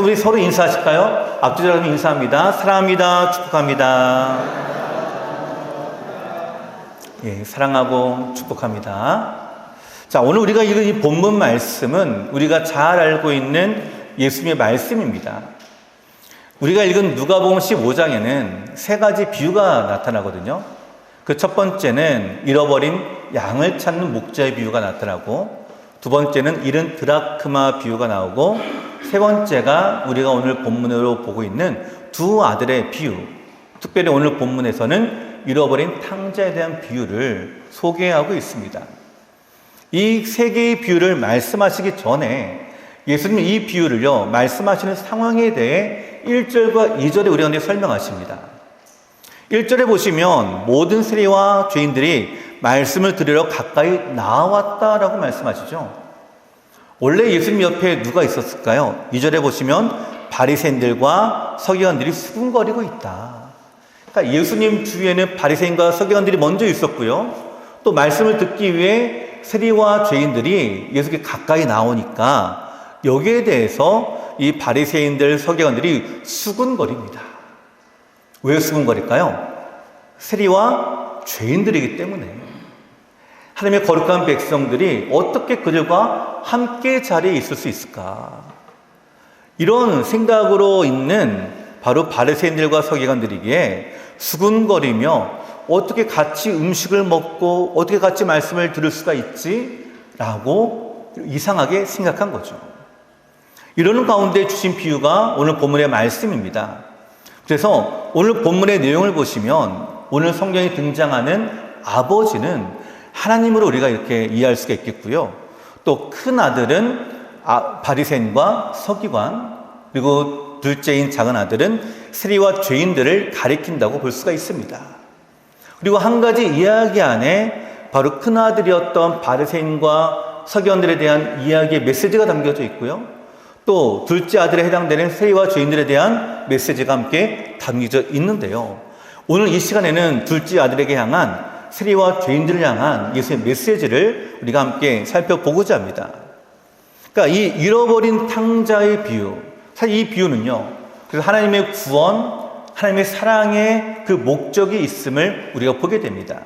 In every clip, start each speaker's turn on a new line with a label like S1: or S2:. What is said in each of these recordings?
S1: 우리 서로 인사하실까요? 앞뒤로 인사합니다. 사랑합니다. 축복합니다. 예, 사랑하고 축복합니다. 자, 오늘 우리가 읽은 이 본문 말씀은 우리가 잘 알고 있는 예수님의 말씀입니다. 우리가 읽은 누가복음 15장에는 세 가지 비유가 나타나거든요. 그 첫 번째는 잃어버린 양을 찾는 목자의 비유가 나타나고, 두 번째는 잃은 드라크마 비유가 나오고, 세 번째가 우리가 오늘 본문으로 보고 있는 두 아들의 비유, 특별히 오늘 본문에서는 잃어버린 탕자에 대한 비유를 소개하고 있습니다. 이 세 개의 비유를 말씀하시기 전에 예수님은 이 비유를요, 말씀하시는 상황에 대해 1절과 2절에 우리한테 설명하십니다. 1절에 보시면 모든 세리와 죄인들이 말씀을 들으러 가까이 나왔다라고 말씀하시죠. 원래 예수님 옆에 누가 있었을까요? 2절에 보시면 바리새인들과 서기관들이 수군거리고 있다. 그러니까 예수님 주위에는 바리새인과 서기관들이 먼저 있었고요. 또 말씀을 듣기 위해 세리와 죄인들이 예수께 가까이 나오니까 여기에 대해서 이 바리새인들, 서기관들이 수군거립니다. 왜 수군거릴까요? 세리와 죄인들이기 때문에. 하나님의 거룩한 백성들이 어떻게 그들과 함께 자리에 있을 수 있을까? 이런 생각으로 있는 바로 바리새인들과 서기관들이기에 수군거리며 어떻게 같이 음식을 먹고 어떻게 같이 말씀을 들을 수가 있지? 라고 이상하게 생각한 거죠. 이러는 가운데 주신 비유가 오늘 본문의 말씀입니다. 그래서 오늘 본문의 내용을 보시면 오늘 성경에 등장하는 아버지는 하나님으로 우리가 이렇게 이해할 수가 있겠고요. 또 큰 아들은 바리새인과 서기관, 그리고 둘째인 작은 아들은 세리와 죄인들을 가리킨다고 볼 수가 있습니다. 그리고 한 가지 이야기 안에 바로 큰 아들이었던 바리새인과 서기관들에 대한 이야기의 메시지가 담겨져 있고요. 또 둘째 아들에 해당되는 세리와 죄인들에 대한 메시지가 함께 담겨져 있는데요. 오늘 이 시간에는 둘째 아들에게 향한 세리와 죄인들을 향한 예수의 메시지를 우리가 함께 살펴보고자 합니다. 그러니까 이 잃어버린 탕자의 비유, 사실 이 비유는요, 그래서 하나님의 구원, 하나님의 사랑의 그 목적이 있음을 우리가 보게 됩니다.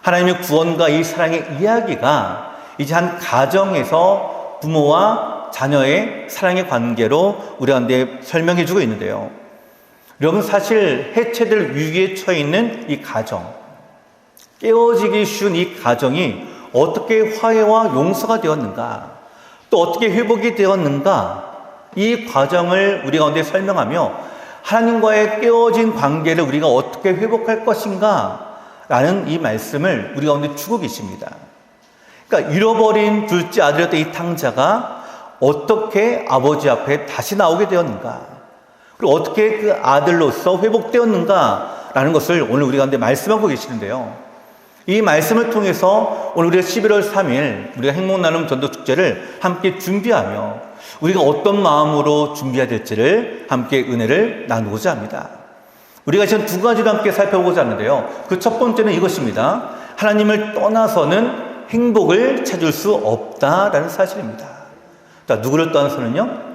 S1: 하나님의 구원과 이 사랑의 이야기가 이제 한 가정에서 부모와 자녀의 사랑의 관계로 우리한테 설명해 주고 있는데요. 여러분, 사실 해체될 위기에 처해 있는 이 가정, 깨어지기 쉬운 이 가정이 어떻게 화해와 용서가 되었는가, 또 어떻게 회복이 되었는가, 이 과정을 우리 가운데 설명하며 하나님과의 깨어진 관계를 우리가 어떻게 회복할 것인가 라는 이 말씀을 우리 가운데 주고 계십니다. 그러니까 잃어버린 둘째 아들이었던 이 탕자가 어떻게 아버지 앞에 다시 나오게 되었는가, 그리고 어떻게 그 아들로서 회복되었는가 라는 것을 오늘 우리 가운데 말씀하고 계시는데요. 이 말씀을 통해서 오늘 우리가 11월 3일 우리가 행복나눔 전도축제를 함께 준비하며 우리가 어떤 마음으로 준비해야 될지를 함께 은혜를 나누고자 합니다. 우리가 지금 두 가지를 함께 살펴보고자 하는데요. 그 첫 번째는 이것입니다. 하나님을 떠나서는 행복을 찾을 수 없다라는 사실입니다. 자, 누구를 떠나서는요?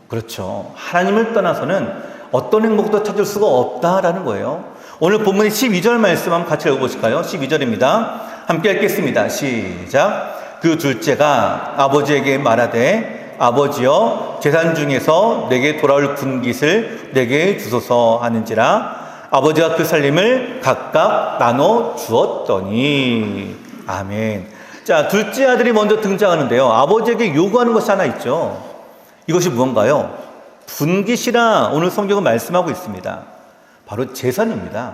S1: 그렇죠. 하나님을 떠나서는 어떤 행복도 찾을 수가 없다라는 거예요. 오늘 본문의 12절 말씀 한번 같이 읽어보실까요? 12절입니다. 함께 읽겠습니다. 시작. 그 둘째가 아버지에게 말하되 아버지여, 재산 중에서 내게 돌아올 군깃을 내게 주소서 하는지라. 아버지가 그 살림을 각각 나눠 주었더니. 아멘. 자, 둘째 아들이 먼저 등장하는데요. 아버지에게 요구하는 것이 하나 있죠. 이것이 무언가요? 분깃이라 오늘 성경은 말씀하고 있습니다. 바로 재산입니다.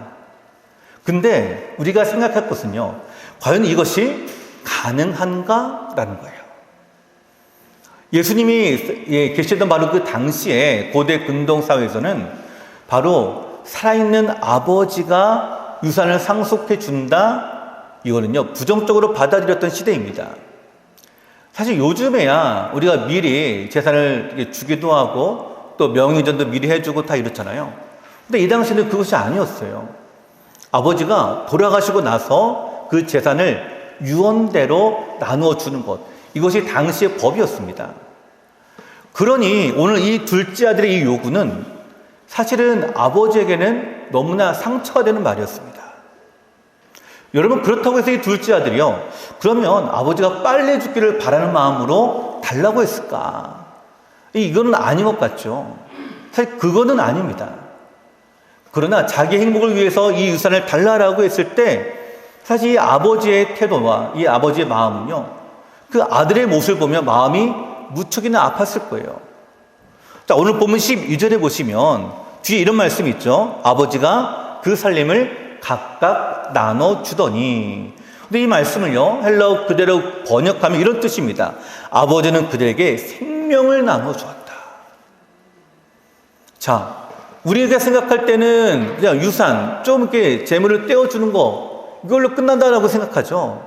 S1: 근데 우리가 생각할 것은요, 과연 이것이 가능한가라는 거예요. 예수님이 계시던 바로 그 당시에 고대 근동사회에서는 바로 살아있는 아버지가 유산을 상속해 준다, 이거는요 부정적으로 받아들였던 시대입니다. 사실 요즘에야 우리가 미리 재산을 주기도 하고 또 명의전도 미리 해주고 다 이렇잖아요. 근데 이 당시에는 그것이 아니었어요. 아버지가 돌아가시고 나서 그 재산을 유언대로 나누어 주는 것, 이것이 당시의 법이었습니다. 그러니 오늘 이 둘째 아들의 이 요구는 사실은 아버지에게는 너무나 상처가 되는 말이었습니다. 여러분, 그렇다고 해서 이 둘째 아들이요, 그러면 아버지가 빨리 죽기를 바라는 마음으로 달라고 했을까? 이거는 아닌 것 같죠. 사실 그거는 아닙니다. 그러나 자기 행복을 위해서 이 유산을 달라라고 했을 때 사실 이 아버지의 태도와 이 아버지의 마음은요, 그 아들의 모습을 보면 마음이 무척이나 아팠을 거예요. 자, 오늘 본문 12절에 보시면 뒤에 이런 말씀이 있죠. 아버지가 그 살림을 각각 나눠주더니. 근데 이 말씀을요, 헬라어 그대로 번역하면 이런 뜻입니다. 아버지는 그들에게 생명을 나눠주었다. 자, 우리가 생각할 때는 그냥 유산, 좀 이렇게 재물을 떼어주는 거, 이걸로 끝난다라고 생각하죠.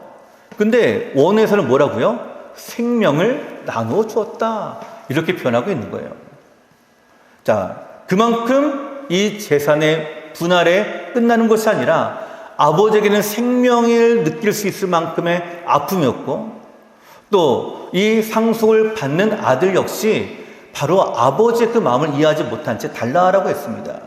S1: 근데 원어에서는 뭐라고요? 생명을 나누어 주었다. 이렇게 표현하고 있는 거예요. 자, 그만큼 이 재산의 분할에 끝나는 것이 아니라 아버지에게는 생명을 느낄 수 있을 만큼의 아픔이었고, 또 이 상속을 받는 아들 역시 바로 아버지의 그 마음을 이해하지 못한 채 달라라고 했습니다.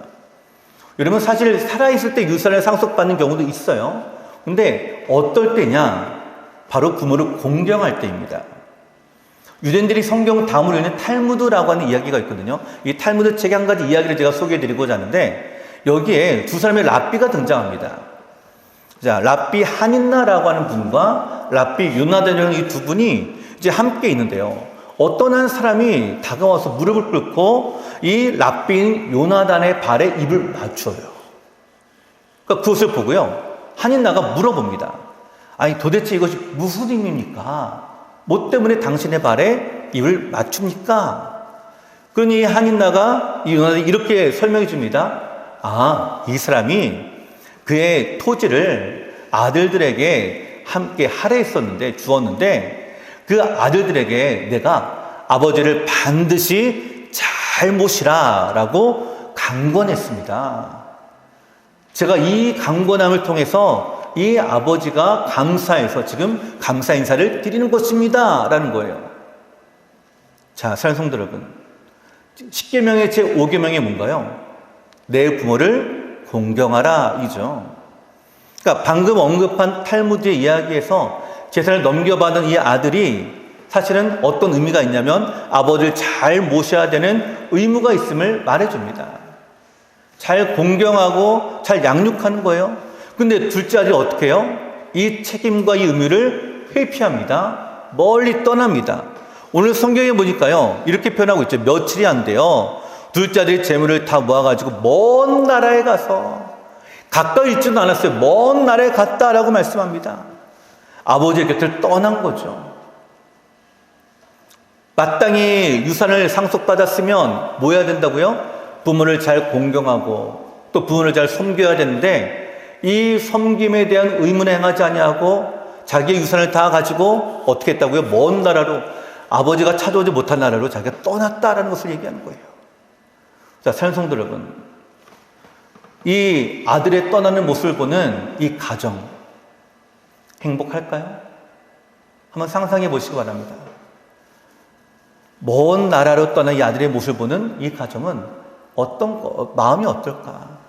S1: 여러분, 사실 살아있을 때 유산을 상속받는 경우도 있어요. 근데 어떨 때냐? 바로 부모를 공경할 때입니다. 유대인들이 성경 다음으로 있는 탈무드라고 하는 이야기가 있거든요. 이 탈무드 책의 한 가지 이야기를 제가 소개해드리고자 하는데, 여기에 두 사람의 랍비가 등장합니다. 자, 랍비 하닌나라고 하는 분과 랍비 요나단이라는 이 두 분이 이제 함께 있는데요. 어떤 한 사람이 다가와서 무릎을 꿇고 이 랍비 요나단의 발에 입을 맞춰요. 그러니까 그것을 보고요, 하닌나가 물어봅니다. 아니, 도대체 이것이 무슨 의미입니까? 뭐 때문에 당신의 발에 입을 맞춥니까? 그러니 하닌나가 이 요나단이 이렇게 설명해 줍니다. 아, 이 사람이 그의 토지를 아들들에게 함께 할애했었는데, 주었는데, 그 아들들에게 내가 아버지를 반드시 잘 모시라 라고 강권했습니다. 제가 이 강권함을 통해서 이 아버지가 감사해서 지금 감사 인사를 드리는 것입니다 라는 거예요. 자, 사랑하는 성도 여러분, 10계명의 제5계명이 뭔가요? 내 부모를 공경하라 이죠. 그러니까 방금 언급한 탈무드의 이야기에서 재산을 넘겨받은 이 아들이 사실은 어떤 의미가 있냐면 아버지를 잘 모셔야 되는 의무가 있음을 말해줍니다. 잘 공경하고 잘 양육하는 거예요. 근데 둘째 아들이 어떻게 해요? 이 책임과 이 의무를 회피합니다. 멀리 떠납니다. 오늘 성경에 보니까요, 이렇게 표현하고 있죠. 며칠이 안 돼요. 둘째 아들이 재물을 다 모아가지고 먼 나라에 가서, 가까이 있지도 않았어요. 먼 나라에 갔다라고 말씀합니다. 아버지의 곁을 떠난 거죠. 마땅히 유산을 상속받았으면 뭐 해야 된다고요? 부모를 잘 공경하고 또 부모를 잘 섬겨야 되는데, 이 섬김에 대한 의무를 행하지 아니하고 자기의 유산을 다 가지고 어떻게 했다고요? 먼 나라로, 아버지가 찾아오지 못한 나라로 자기가 떠났다라는 것을 얘기하는 거예요. 자, 사랑하는 성도 여러분, 이 아들의 떠나는 모습을 보는 이 가정, 행복할까요? 한번 상상해 보시기 바랍니다. 먼 나라로 떠난 이 아들의 모습을 보는 이 가정은 마음이 어떨까?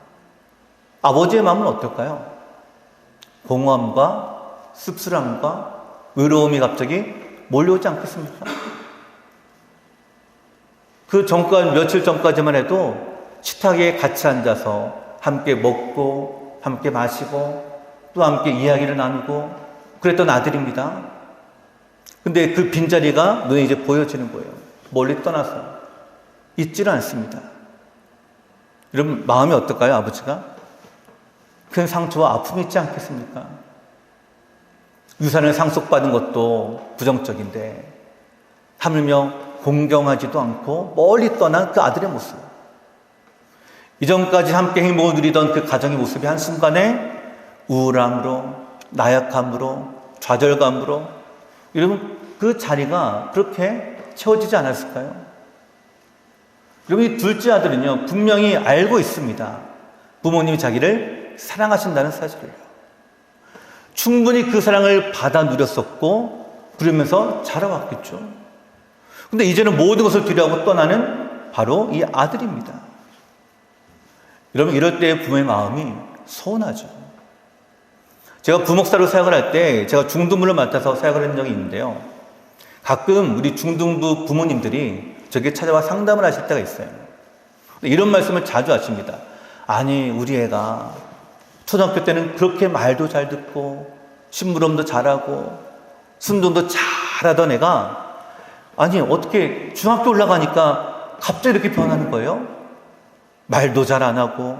S1: 아버지의 마음은 어떨까요? 공허함과 씁쓸함과 외로움이 갑자기 몰려오지 않겠습니까? 그 며칠 전까지만 해도 식탁에 같이 앉아서 함께 먹고 함께 마시고 또 함께 이야기를 나누고 그랬던 아들입니다. 근데 그 빈자리가 눈에 이제 보여지는 거예요. 멀리 떠나서 있지를 않습니다. 여러분, 마음이 어떨까요? 아버지가 큰 상처와 아픔이 있지 않겠습니까? 유산을 상속받은 것도 부정적인데 하물며 공경하지도 않고 멀리 떠난 그 아들의 모습, 이전까지 함께 행복을 누리던 그 가정의 모습이 한순간에 우울함으로, 나약함으로, 좌절감으로, 여러분, 그 자리가 그렇게 채워지지 않았을까요? 여러분, 이 둘째 아들은요, 분명히 알고 있습니다. 부모님이 자기를 사랑하신다는 사실을요. 충분히 그 사랑을 받아 누렸었고 그러면서 자라왔겠죠. 근데 이제는 모든 것을 뒤로하고 떠나는 바로 이 아들입니다. 여러분, 이럴 때 부모의 마음이 서운하죠. 제가 부목사로 사역을 할 때 제가 중등부를 맡아서 사역을 한 적이 있는데요. 가끔 우리 중등부 부모님들이 저에게 찾아와 상담을 하실 때가 있어요. 이런 말씀을 자주 하십니다. 아니, 우리 애가 초등학교 때는 그렇게 말도 잘 듣고 심부름도 잘하고 순종도 잘하던 애가 아니 어떻게 중학교 올라가니까 갑자기 이렇게 변하는 거예요? 말도 잘 안 하고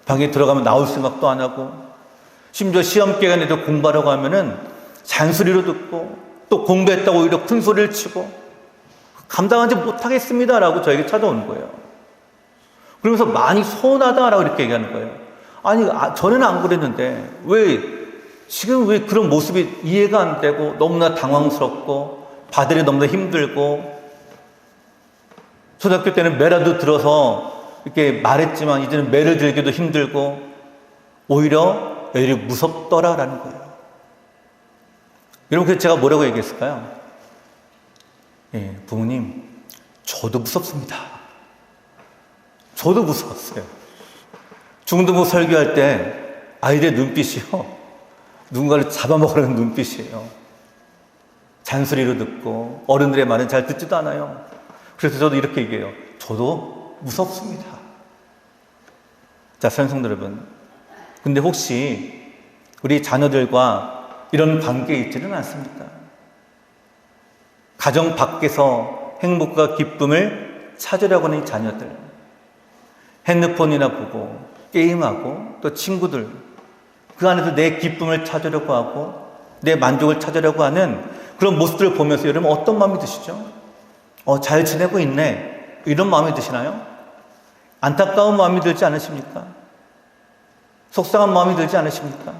S1: 방에 들어가면 나올 생각도 안 하고 심지어 시험 기간에도 공부하려고 하면은 잔소리로 듣고 또 공부했다고 오히려 큰 소리를 치고 감당하지 못하겠습니다라고 저에게 찾아오는 거예요. 그러면서 많이 서운하다라고 이렇게 얘기하는 거예요. 아니, 전에는 안 그랬는데 지금 왜 그런 모습이 이해가 안 되고 너무나 당황스럽고 받으려 너무나 힘들고 초등학교 때는 매라도 들어서 이렇게 말했지만 이제는 매를 들기도 힘들고 오히려 애들이 무섭더라라는 거예요. 여러분, 그래서 제가 뭐라고 얘기했을까요? 예, 부모님, 저도 무섭습니다. 저도 무서웠어요. 중등부 설교할 때 아이들의 눈빛이요, 누군가를 잡아먹으려는 눈빛이에요. 잔소리로 듣고 어른들의 말은 잘 듣지도 않아요. 그래서 저도 이렇게 얘기해요. 저도 무섭습니다. 자, 성도 여러분, 근데 혹시 우리 자녀들과 이런 관계에 있지는 않습니까? 가정 밖에서 행복과 기쁨을 찾으려고 하는 자녀들, 핸드폰이나 보고 게임하고 또 친구들, 그 안에서 내 기쁨을 찾으려고 하고 내 만족을 찾으려고 하는 그런 모습들을 보면서 여러분 어떤 마음이 드시죠? 잘 지내고 있네, 이런 마음이 드시나요? 안타까운 마음이 들지 않으십니까? 속상한 마음이 들지 않으십니까?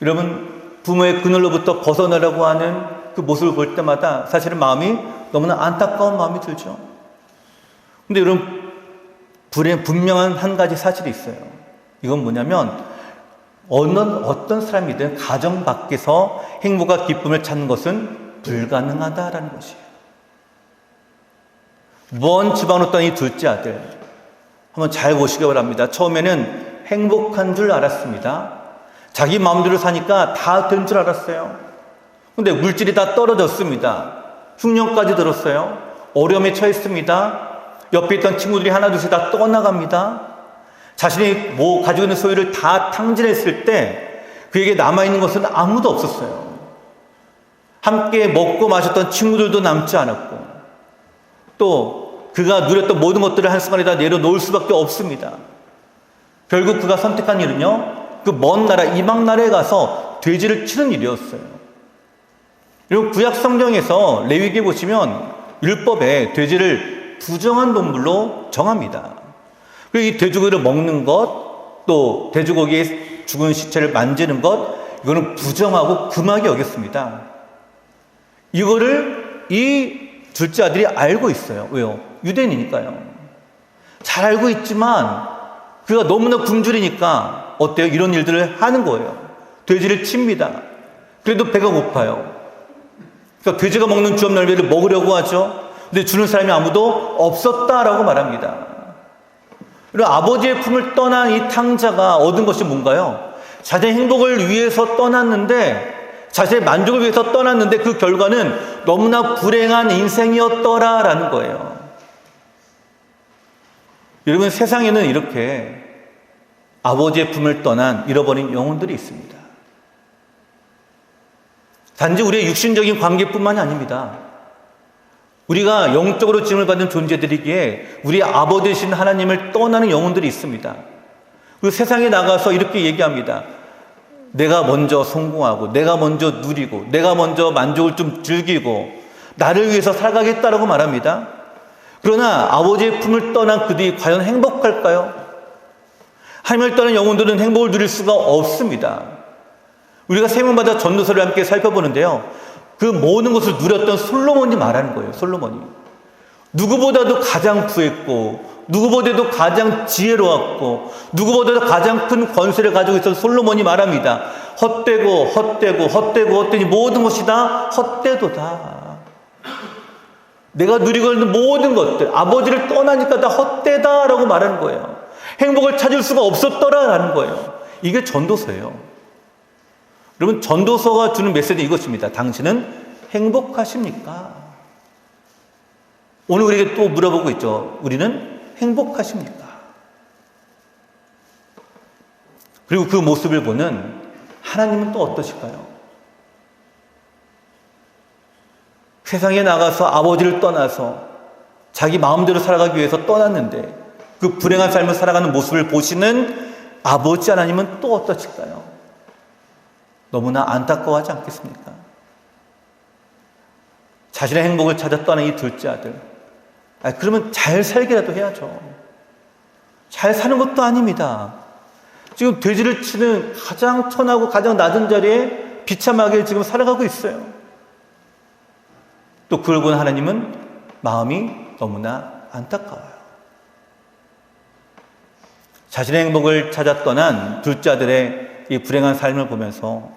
S1: 여러분, 부모의 그늘로부터 벗어나려고 하는 그 모습을 볼 때마다 사실은 마음이 너무나 안타까운 마음이 들죠. 근데 여러분, 분명한 한 가지 사실이 있어요. 이건 뭐냐면 어떤 사람이든 가정 밖에서 행복과 기쁨을 찾는 것은 불가능하다라는 것이에요. 먼 지방으로 떠난 이 둘째 아들, 한번 잘 보시기 바랍니다. 처음에는 행복한 줄 알았습니다. 자기 마음대로 사니까 다 된 줄 알았어요. 근데 물질이 다 떨어졌습니다. 흉년까지 들었어요. 어려움에 처했습니다. 옆에 있던 친구들이 하나 둘씩 다 떠나갑니다. 자신이 가지고 있는 소유를 다 탕진했을 때 그에게 남아있는 것은 아무도 없었어요. 함께 먹고 마셨던 친구들도 남지 않았고 또 그가 누렸던 모든 것들을 한순간에 다 내려놓을 수밖에 없습니다. 결국 그가 선택한 일은요, 그 먼 나라 이방 나라에 가서 돼지를 치는 일이었어요. 그리고 구약 성경에서 레위기에 보시면 율법에 돼지를 부정한 동물로 정합니다. 그리고 이 돼지고기를 먹는 것, 또 돼지고기의 죽은 시체를 만지는 것, 이거는 부정하고 금하게 여겼습니다. 이거를 이 둘째 아들이 알고 있어요. 왜요? 유대인이니까요. 잘 알고 있지만 그가 너무나 굶주리니까 어때요? 이런 일들을 하는 거예요. 돼지를 칩니다. 그래도 배가 고파요. 그러니까 돼지가 먹는 주업열매를 먹으려고 하죠. 근데 주는 사람이 아무도 없었다라고 말합니다. 그리고 아버지의 품을 떠난 이 탕자가 얻은 것이 뭔가요? 자신의 행복을 위해서 떠났는데, 자신의 만족을 위해서 떠났는데 그 결과는 너무나 불행한 인생이었더라라는 거예요. 여러분, 세상에는 이렇게 아버지의 품을 떠난 잃어버린 영혼들이 있습니다. 단지 우리의 육신적인 관계뿐만이 아닙니다. 우리가 영적으로 지음을 받은 존재들이기에 우리 아버지 되신 하나님을 떠나는 영혼들이 있습니다. 그리고 세상에 나가서 이렇게 얘기합니다. 내가 먼저 성공하고 내가 먼저 누리고 내가 먼저 만족을 좀 즐기고 나를 위해서 살아가겠다라고 말합니다. 그러나 아버지의 품을 떠난 그들이 과연 행복할까요? 하나님을 떠난 영혼들은 행복을 누릴 수가 없습니다. 우리가 세명마다 전도서를 함께 살펴보는데요, 그 모든 것을 누렸던 솔로몬이 말하는 거예요. 솔로몬이 누구보다도 가장 부했고 누구보다도 가장 지혜로웠고 누구보다도 가장 큰 권세를 가지고 있었던 솔로몬이 말합니다. 헛되고 헛되고 헛되고 헛되니 모든 것이 다 헛되도다. 내가 누리고 있는 모든 것들, 아버지를 떠나니까 다 헛되다라고 말하는 거예요. 행복을 찾을 수가 없었더라라는 거예요. 이게 전도서예요. 여러분, 전도서가 주는 메시지는 이것입니다. 당신은 행복하십니까? 오늘 우리에게 또 물어보고 있죠. 우리는 행복하십니까? 그리고 그 모습을 보는 하나님은 또 어떠실까요? 세상에 나가서 아버지를 떠나서 자기 마음대로 살아가기 위해서 떠났는데 그 불행한 삶을 살아가는 모습을 보시는 아버지 하나님은 또 어떠실까요? 너무나 안타까워하지 않겠습니까? 자신의 행복을 찾아 떠난 이 둘째 아들. 그러면 잘 살기라도 해야죠. 잘 사는 것도 아닙니다. 지금 돼지를 치는 가장 천하고 가장 낮은 자리에 비참하게 지금 살아가고 있어요. 또 그걸 본 하나님은 마음이 너무나 안타까워요. 자신의 행복을 찾아 떠난 둘째 아들의 이 불행한 삶을 보면서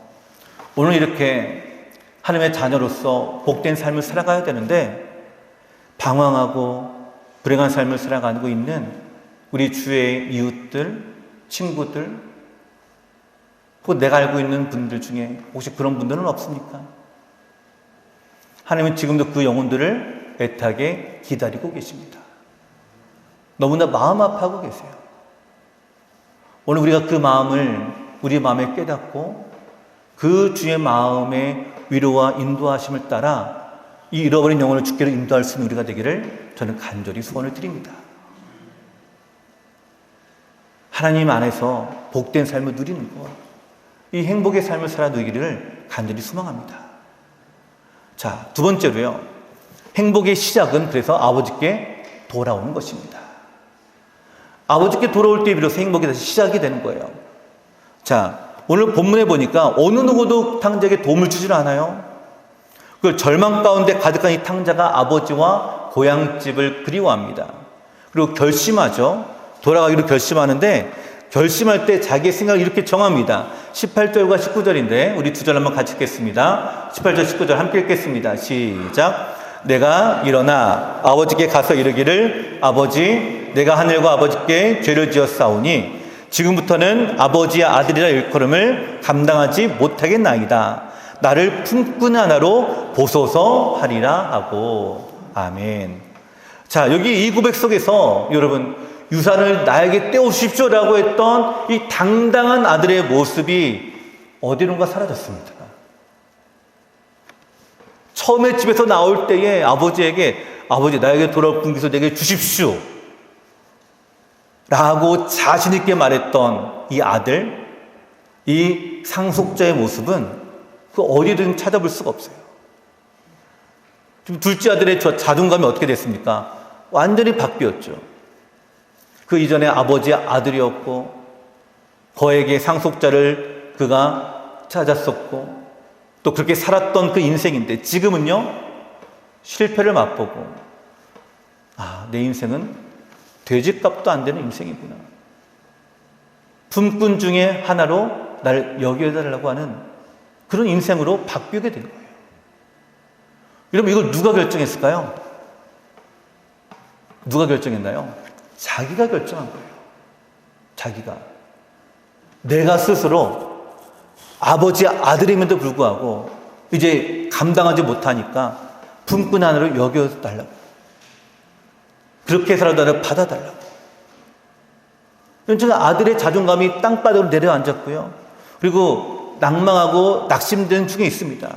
S1: 오늘 이렇게 하나님의 자녀로서 복된 삶을 살아가야 되는데 방황하고 불행한 삶을 살아가고 있는 우리 주의 이웃들, 친구들, 혹은 내가 알고 있는 분들 중에 혹시 그런 분들은 없습니까? 하나님은 지금도 그 영혼들을 애타게 기다리고 계십니다. 너무나 마음 아파하고 계세요. 오늘 우리가 그 마음을 우리 마음에 깨닫고 그 주의 마음의 위로와 인도하심을 따라 이 잃어버린 영혼을 주께로 인도할 수 있는 우리가 되기를 저는 간절히 소원을 드립니다. 하나님 안에서 복된 삶을 누리는 것, 이 행복의 삶을 살아 누리기를 간절히 소망합니다. 자, 두 번째로요. 행복의 시작은 그래서 아버지께 돌아오는 것입니다. 아버지께 돌아올 때 비로소 행복이 다시 시작이 되는 거예요. 자, 오늘 본문에 보니까 어느 누구도 탕자에게 도움을 주질 않아요. 그 절망 가운데 가득한 이 탕자가 아버지와 고향집을 그리워합니다. 그리고 결심하죠. 돌아가기로 결심하는데 결심할 때 자기의 생각을 이렇게 정합니다. 18절과 19절인데 우리 두 절 한번 같이 읽겠습니다. 18절 19절 함께 읽겠습니다. 시작. 내가 일어나 아버지께 가서 이르기를 아버지 내가 하늘과 아버지께 죄를 지었사오니 지금부터는 아버지의 아들이라 일컬음을 감당하지 못하겠나이다. 나를 품꾼 하나로 보소서 하리라 하고. 아멘. 자, 여기 이 고백 속에서 여러분 유산을 나에게 떼어주십시오 라고 했던 이 당당한 아들의 모습이 어디론가 사라졌습니다. 처음에 집에서 나올 때에 아버지에게 아버지 나에게 돌아올 분기서 내게 주십시오 라고 자신 있게 말했던 이 아들, 이 상속자의 모습은 그 어디든 찾아볼 수가 없어요. 지금 둘째 아들의 저 자존감이 어떻게 됐습니까? 완전히 바뀌었죠. 그 이전에 아버지의 아들이었고 거액의 상속자를 그가 찾았었고 또 그렇게 살았던 그 인생인데 지금은요 실패를 맛보고 내 인생은 돼지값도 안 되는 인생이구나. 품꾼 중에 하나로 날 여겨달라고 하는 그런 인생으로 바뀌게 된 거예요. 여러분 이걸 누가 결정했을까요? 누가 결정했나요? 자기가 결정한 거예요. 자기가. 내가 스스로 아버지의 아들임에도 불구하고 이제 감당하지 못하니까 품꾼 하나로 여겨달라고. 그렇게 해서라도 나를 받아달라고. 저는 아들의 자존감이 땅바닥으로 내려앉았고요. 그리고 낭망하고 낙심된 중에 있습니다.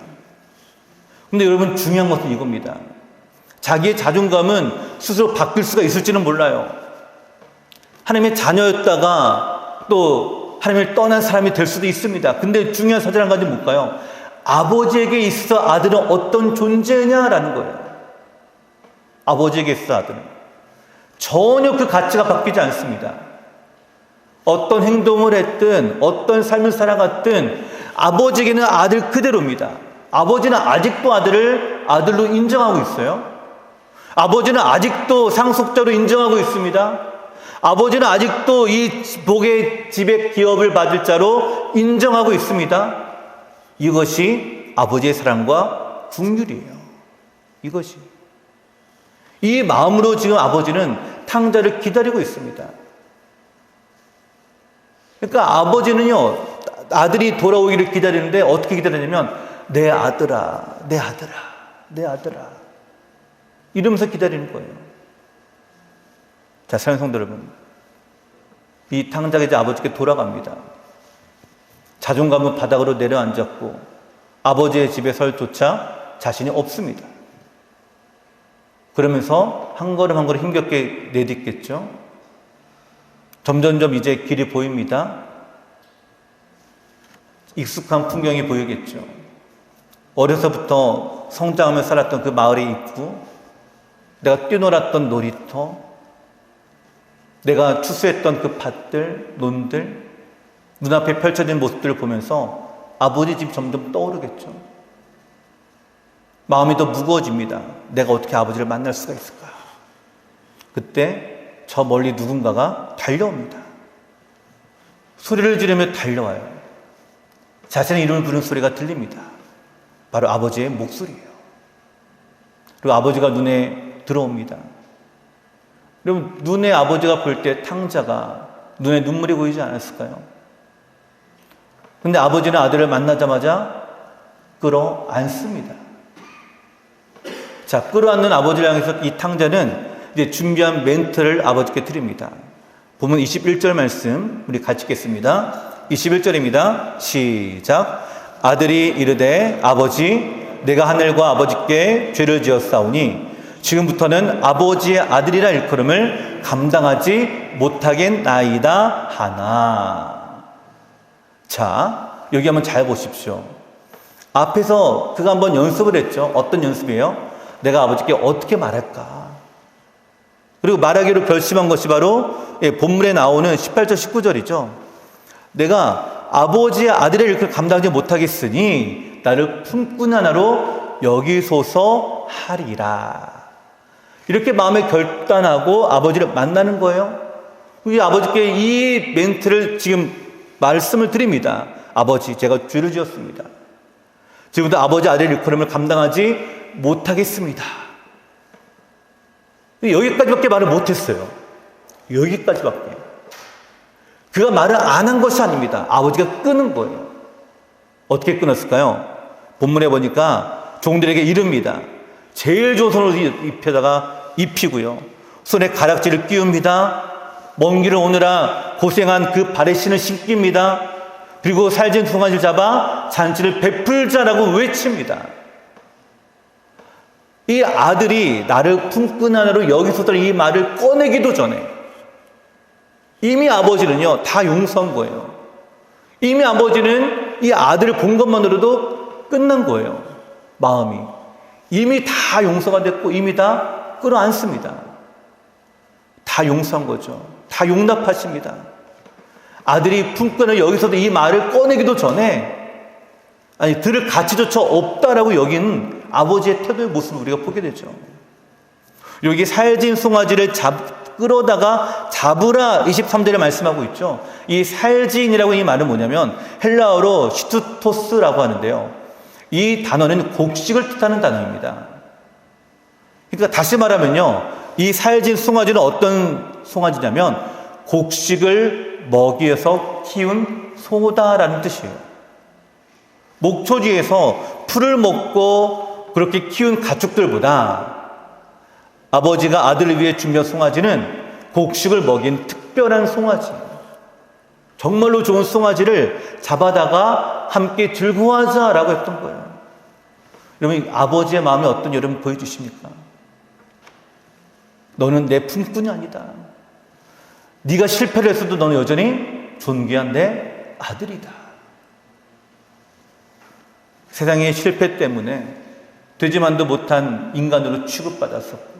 S1: 근데 여러분 중요한 것은 이겁니다. 자기의 자존감은 스스로 바뀔 수가 있을지는 몰라요. 하나님의 자녀였다가 또 하나님을 떠난 사람이 될 수도 있습니다. 근데 중요한 사실 한 가지 뭘까요? 아버지에게 있어 아들은 어떤 존재냐라는 거예요. 아버지에게 있어 아들은 전혀 그 가치가 바뀌지 않습니다. 어떤 행동을 했든 어떤 삶을 살아갔든 아버지에게는 아들 그대로입니다. 아버지는 아직도 아들을 아들로 인정하고 있어요. 아버지는 아직도 상속자로 인정하고 있습니다. 아버지는 아직도 이 복의 집의 기업을 받을 자로 인정하고 있습니다. 이것이 아버지의 사랑과 긍휼이에요. 이것이. 이 마음으로 지금 아버지는 탕자를 기다리고 있습니다. 그러니까 아버지는요, 아들이 돌아오기를 기다리는데 어떻게 기다리냐면 내 아들아, 내 아들아, 내 아들아 이러면서 기다리는 거예요. 자, 사랑하는 성도 여러분, 이 탕자가 이제 아버지께 돌아갑니다. 자존감은 바닥으로 내려앉았고 아버지의 집에 설 조차 자신이 없습니다. 그러면서 한 걸음 한 걸음 힘겹게 내딛겠죠. 점점점 이제 길이 보입니다. 익숙한 풍경이 보이겠죠. 어려서부터 성장하며 살았던 그 마을의 입구, 내가 뛰놀았던 놀이터, 내가 추수했던 그 밭들, 논들, 눈앞에 펼쳐진 모습들을 보면서 아버지 집 점점 떠오르겠죠. 마음이 더 무거워집니다. 내가 어떻게 아버지를 만날 수가 있을까? 그때 저 멀리 누군가가 달려옵니다. 소리를 지르며 달려와요. 자신의 이름을 부르는 소리가 들립니다. 바로 아버지의 목소리예요. 그리고 아버지가 눈에 들어옵니다. 그럼 눈에 아버지가 볼 때 탕자가 눈에 눈물이 보이지 않았을까요? 근데 아버지는 아들을 만나자마자 끌어안습니다. 자, 끌어안는 아버지를 향해서 이 탕자는 이제 준비한 멘트를 아버지께 드립니다. 보면 21절 말씀 우리 같이 읽겠습니다. 21절입니다. 시작. 아들이 이르되 아버지, 내가 하늘과 아버지께 죄를 지었사오니 지금부터는 아버지의 아들이라 일컬음을 감당하지 못하겠나이다 하나. 자, 여기 한번 잘 보십시오. 앞에서 그가 한번 연습을 했죠. 어떤 연습이에요? 내가 아버지께 어떻게 말할까? 그리고 말하기로 결심한 것이 바로 본문에 나오는 18절 19절이죠. 내가 아버지의 아들의 일을 감당하지 못하겠으니 나를 품꾼 하나로 여기소서 하리라. 이렇게 마음에 결단하고 아버지를 만나는 거예요. 우리 아버지께 이 멘트를 지금 말씀을 드립니다. 아버지, 제가 죄를 지었습니다. 지금부터 아버지 아들의 일컬음을 감당하지 못하겠습니다. 여기까지밖에 말을 못했어요. 여기까지밖에. 그가 말을 안 한 것이 아닙니다. 아버지가 끊은 거예요. 어떻게 끊었을까요? 본문에 보니까 종들에게 이릅니다. 제일 좋은 손을 입히고요. 손에 가락지를 끼웁니다. 먼 길을 오느라 고생한 그 발에 신을 신깁니다. 그리고 살진 송아지를 잡아 잔치를 베풀자라고 외칩니다. 이 아들이 나를 품꾼 하나로 여기서부터 이 말을 꺼내기도 전에 이미 아버지는요, 다 용서한 거예요. 이미 아버지는 이 아들을 본 것만으로도 끝난 거예요. 마음이. 이미 다 용서가 됐고 이미 다 끌어안습니다. 다 용서한 거죠. 다 용납하십니다. 아들이 품꾼을 여기서도 이 말을 꺼내기도 전에 들을 가치조차 없다라고 여긴 아버지의 태도의 모습을 우리가 보게 되죠. 여기 살진 송아지를 끌어다가 잡으라 23절에 말씀하고 있죠. 이 살진이라고 이 말은 뭐냐면 헬라어로 시투토스라고 하는데요. 이 단어는 곡식을 뜻하는 단어입니다. 그러니까 다시 말하면요, 이 살진 송아지는 어떤 송아지냐면 곡식을 먹이에서 키운 소다라는 뜻이에요. 목초지에서 풀을 먹고 그렇게 키운 가축들보다 아버지가 아들을 위해 준비한 송아지는 곡식을 먹인 특별한 송아지, 정말로 좋은 송아지를 잡아다가 함께 즐거워하자라고 했던 거예요. 여러분, 아버지의 마음이 어떤 여러분 보여주십니까? 너는 내 품꾼이 아니다. 네가 실패를 했어도 너는 여전히 존귀한 내 아들이다. 세상의 실패 때문에 되지만도 못한 인간으로 취급받았었고,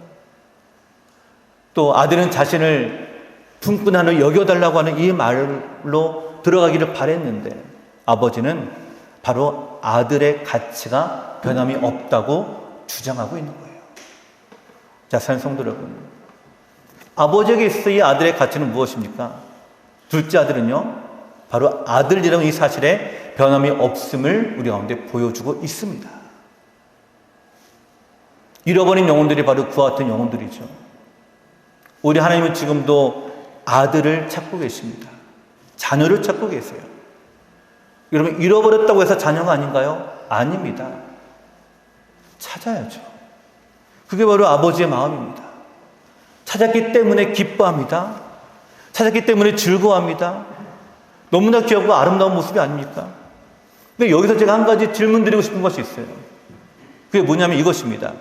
S1: 또 아들은 자신을 품꾼 하나 여겨달라고 하는 이 말로 들어가기를 바랬는데 아버지는 바로 아들의 가치가 변함이 없다고 주장하고 있는 거예요. 자, 사랑하는 성도 여러분, 아버지에게 있어 이 아들의 가치는 무엇입니까? 둘째 아들은요, 바로 아들이라는 이 사실에 변함이 없음을 우리 가운데 보여주고 있습니다. 잃어버린 영혼들이 바로 그와 같은 영혼들이죠. 우리 하나님은 지금도 아들을 찾고 계십니다. 자녀를 찾고 계세요. 여러분, 잃어버렸다고 해서 자녀가 아닌가요? 아닙니다. 찾아야죠. 그게 바로 아버지의 마음입니다. 찾았기 때문에 기뻐합니다. 찾았기 때문에 즐거워합니다. 너무나 귀하고 아름다운 모습이 아닙니까? 근데 여기서 제가 한 가지 질문 드리고 싶은 것이 있어요. 그게 뭐냐면 이것입니다.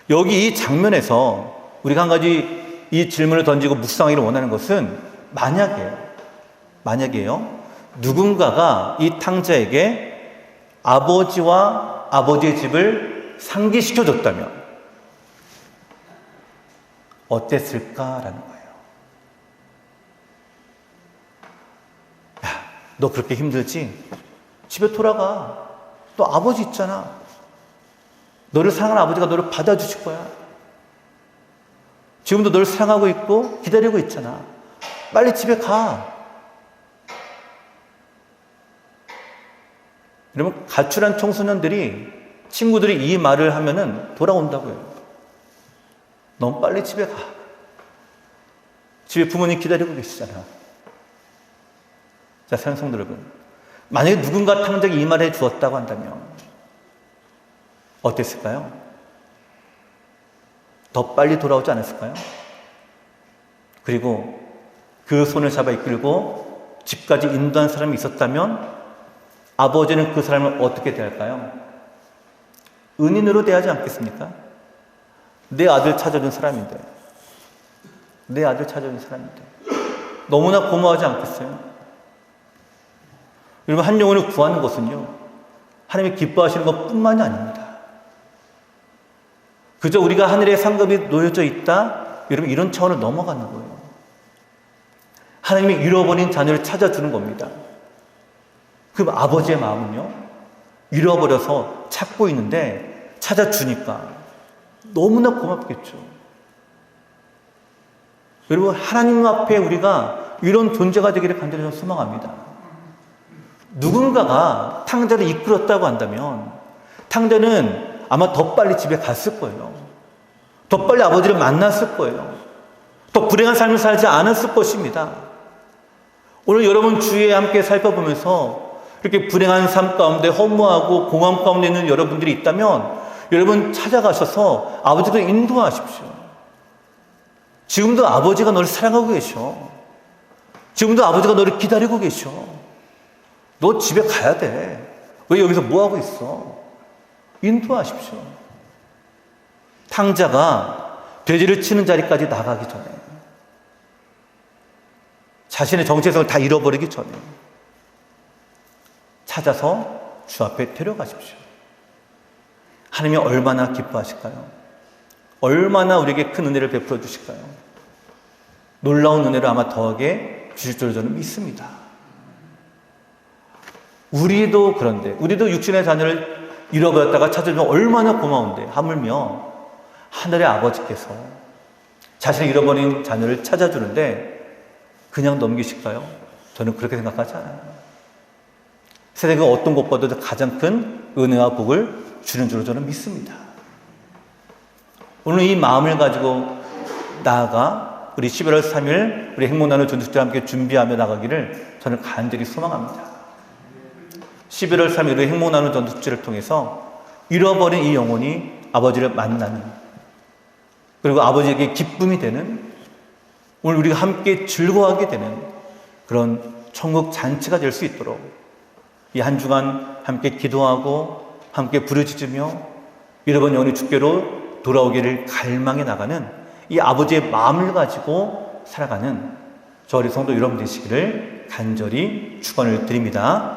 S1: 여기 이 장면에서 우리가 한 가지 이 질문을 던지고 묵상하기를 원하는 것은 만약에요. 누군가가 이 탕자에게 아버지와 아버지의 집을 상기시켜줬다면 어땠을까라는 거예요. 야, 너 그렇게 힘들지? 집에 돌아가. 너 아버지 있잖아. 너를 사랑하는 아버지가 너를 받아주실 거야. 지금도 너를 사랑하고 있고 기다리고 있잖아. 빨리 집에 가. 여러분, 가출한 청소년들이 친구들이 이 말을 하면은 돌아온다고요. 너무 빨리 집에 가. 집에 부모님 기다리고 계시잖아. 자, 사랑하는 성도 여러분, 만약에 누군가 탕자에게 이 말을 해주었다고 한다면 어땠을까요? 더 빨리 돌아오지 않았을까요? 그리고 그 손을 잡아 이끌고 집까지 인도한 사람이 있었다면 아버지는 그 사람을 어떻게 대할까요? 은인으로 대하지 않겠습니까? 내 아들 찾아준 사람인데. 너무나 고마워하지 않겠어요? 여러분, 한 영혼을 구하는 것은요, 하나님이 기뻐하시는 것뿐만이 아닙니다. 그저 우리가 하늘에 상급이 놓여져 있다? 여러분, 이런 차원을 넘어가는 거예요. 하나님이 잃어버린 자녀를 찾아주는 겁니다. 그럼 아버지의 마음은요, 잃어버려서 찾고 있는데 찾아주니까 너무나 고맙겠죠. 여러분, 하나님 앞에 우리가 이런 존재가 되기를 간절히 저는 소망합니다. 누군가가 탕자를 이끌었다고 한다면 탕자는 아마 더 빨리 집에 갔을 거예요. 더 빨리 아버지를 만났을 거예요. 더 불행한 삶을 살지 않았을 것입니다. 오늘 여러분 주위에 함께 살펴보면서 이렇게 불행한 삶 가운데 허무하고 공허함 가운데 있는 여러분들이 있다면 여러분 찾아가셔서 아버지도 인도하십시오. 지금도 아버지가 너를 사랑하고 계셔. 지금도 아버지가 너를 기다리고 계셔. 너 집에 가야 돼. 왜 여기서 뭐하고 있어? 인도하십시오. 탕자가 돼지를 치는 자리까지 나가기 전에, 자신의 정체성을 다 잃어버리기 전에 찾아서 주 앞에 데려가십시오. 하나님이 얼마나 기뻐하실까요? 얼마나 우리에게 큰 은혜를 베풀어 주실까요? 놀라운 은혜를 아마 더하게 주실 줄 저는 믿습니다. 우리도 그런데, 우리도 육신의 자녀를 잃어버렸다가 찾아주면 얼마나 고마운데, 하물며 하늘의 아버지께서 자신을 잃어버린 자녀를 찾아주는데 그냥 넘기실까요? 저는 그렇게 생각하지 않아요. 세상에 어떤 것보다도 가장 큰 은혜와 복을 주는 줄로 저는 믿습니다. 오늘 이 마음을 가지고 나아가 우리 11월 3일 우리 행복나눔 전도식과 함께 준비하며 나가기를 저는 간절히 소망합니다. 11월 3일 우리 행복나눔 전도식을 통해서 잃어버린 이 영혼이 아버지를 만나는, 그리고 아버지에게 기쁨이 되는, 오늘 우리가 함께 즐거워하게 되는 그런 천국 잔치가 될 수 있도록 이 한 주간 함께 기도하고 함께 부르짖으며 잃어버린 영혼이 주께로 돌아오기를 갈망해 나가는 이 아버지의 마음을 가지고 살아가는 저 우리 성도 여러분 되시기를 간절히 축원을 드립니다.